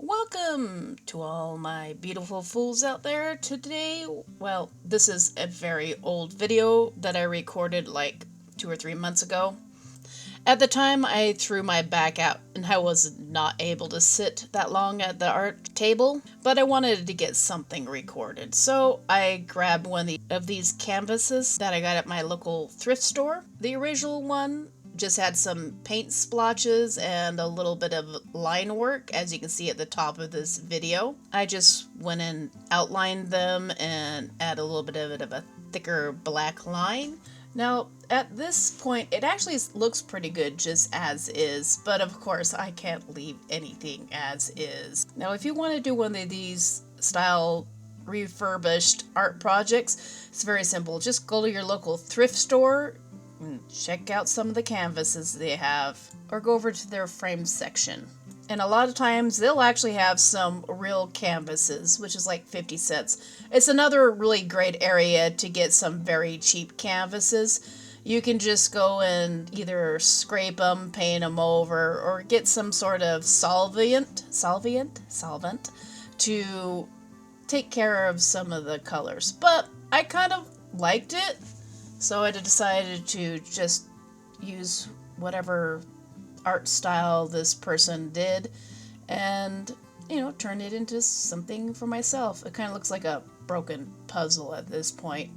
Welcome to all my beautiful fools out there. Today, well, this is a very old video that I recorded like 2 or 3 months ago. At the time, I threw my back out and I was not able to sit that long at the art table, but I wanted to get something recorded. So I grabbed one of these canvases that I got at my local thrift store. The original one just had some paint splotches and a little bit of line work, as you can see at the top of this video. I just went and outlined them and add a little bit of a thicker black line. Now, at this point, it actually looks pretty good just as is, but of course, I can't leave anything as is. Now, if you want to do one of these style refurbished art projects, it's very simple. Just go to your local thrift store and check out some of the canvases they have, or go over to their frame section. And a lot of times they'll actually have some real canvases, which is like 50 cents. It's another really great area to get some very cheap canvases. You can just go and either scrape them, paint them over, or get some sort of solvent to take care of some of the colors. But I kind of liked it, so I decided to just use whatever art style this person did and, turn it into something for myself. It kind of looks like a broken puzzle at this point.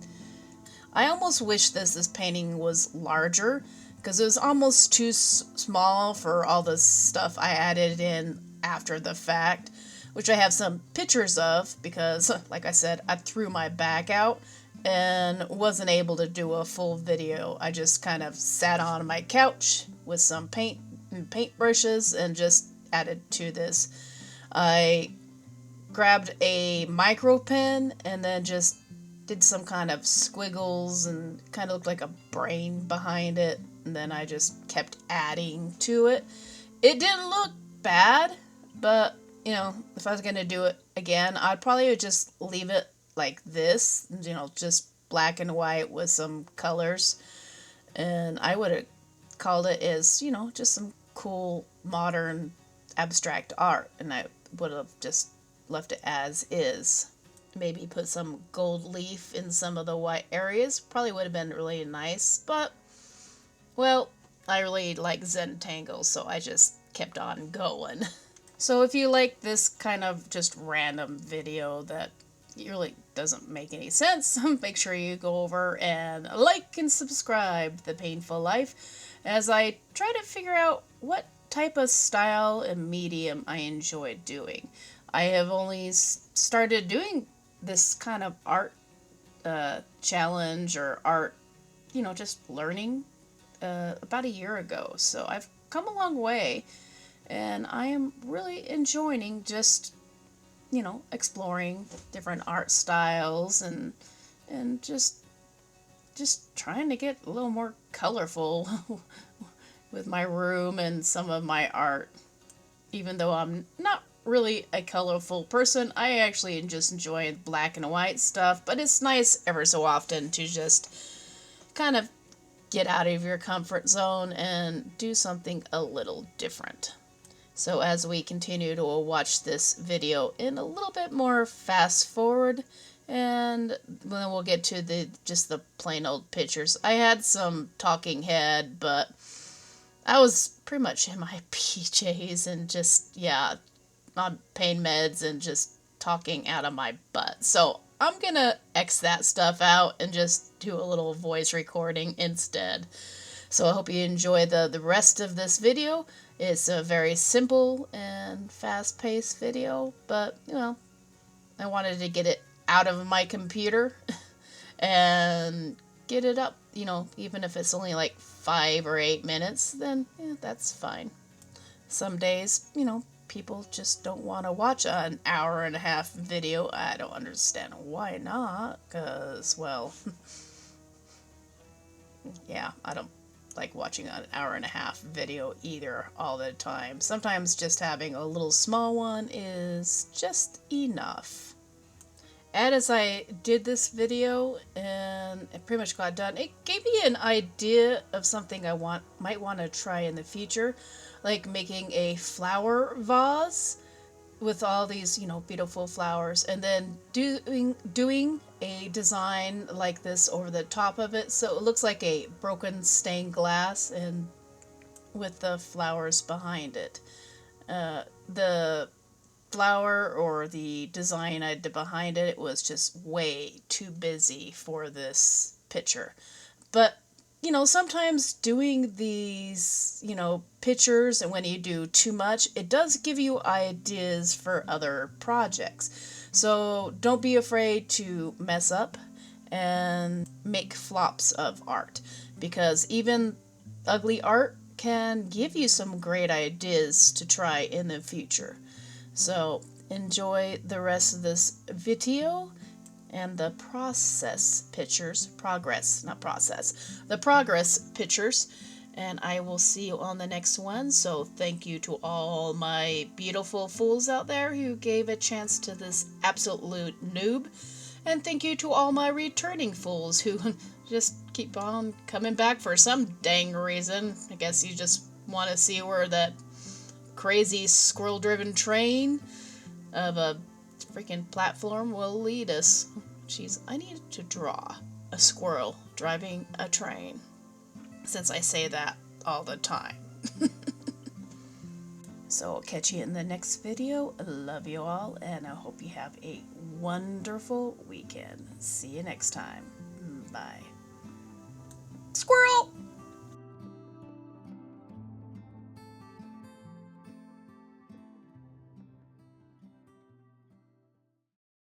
I almost wish this painting was larger because it was almost too small for all the stuff I added in after the fact, which I have some pictures of because, like I said, I threw my back out and wasn't able to do a full video. I just kind of sat on my couch with some paint and paintbrushes and just added to this. I grabbed a micro pen and then just did some kind of squiggles and kind of looked like a brain behind it, and then I just kept adding to it. It didn't look bad, but if I was going to do it again, I'd probably just leave it like this, just black and white with some colors, and I would have called it as, just some cool modern abstract art, and I would have just left it as is. Maybe put some gold leaf in some of the white areas. Probably would have been really nice, but, well, I really like Zentangle, so I just kept on going. So if you like this kind of just random video that really doesn't make any sense, make sure you go over and like and subscribe to The Painful Life as I try to figure out what type of style and medium I enjoy doing. I have only started doing this kind of art challenge or art, just learning about a year ago. So I've come a long way, and I am really enjoying just exploring different art styles and just trying to get a little more colorful with my room and some of my art. Even though I'm not really a colorful person, I actually just enjoy black and white stuff, but it's nice ever so often to just kind of get out of your comfort zone and do something a little different. So as we continue to watch this video in a little bit more fast forward, and then we'll get to the plain old pictures. I had some talking head, but I was pretty much in my PJs and just, on pain meds and just talking out of my butt. So I'm gonna X that stuff out and just do a little voice recording instead. So I hope you enjoy the rest of this video. It's a very simple and fast-paced video, but, I wanted to get it out of my computer and get it up, even if it's only like 5 or 8 minutes, then, that's fine. Some days, people just don't want to watch an hour and a half video. I don't understand why not, because, well, yeah, I don't like watching an hour and a half video either all the time. Sometimes just having a little small one is just enough. And as I did this video and it pretty much got done, it gave me an idea of something I might want to try in the future, like making a flower vase with all these, you know, beautiful flowers, and then doing a design like this over the top of it, so it looks like a broken stained glass, and with the flowers behind it. The flower or the design I did behind it was just way too busy for this picture. But you know, sometimes doing these, you know, pictures, and when you do too much, it does give you ideas for other projects. So don't be afraid to mess up and make flops of art, because even ugly art can give you some great ideas to try in the future. So enjoy the rest of this video and the process pictures, progress, not process, the progress pictures, and I will see you on the next one. So thank you to all my beautiful fools out there who gave a chance to this absolute noob, and thank you to all my returning fools who just keep on coming back for some dang reason. I guess you just want to see where that crazy squirrel-driven train of a freaking platform will lead us. Jeez, I need to draw a squirrel driving a train, since I say that all the time. So I'll catch you in the next video. Love you all, and I hope you have a wonderful weekend. See you next time. Bye. Squirrel!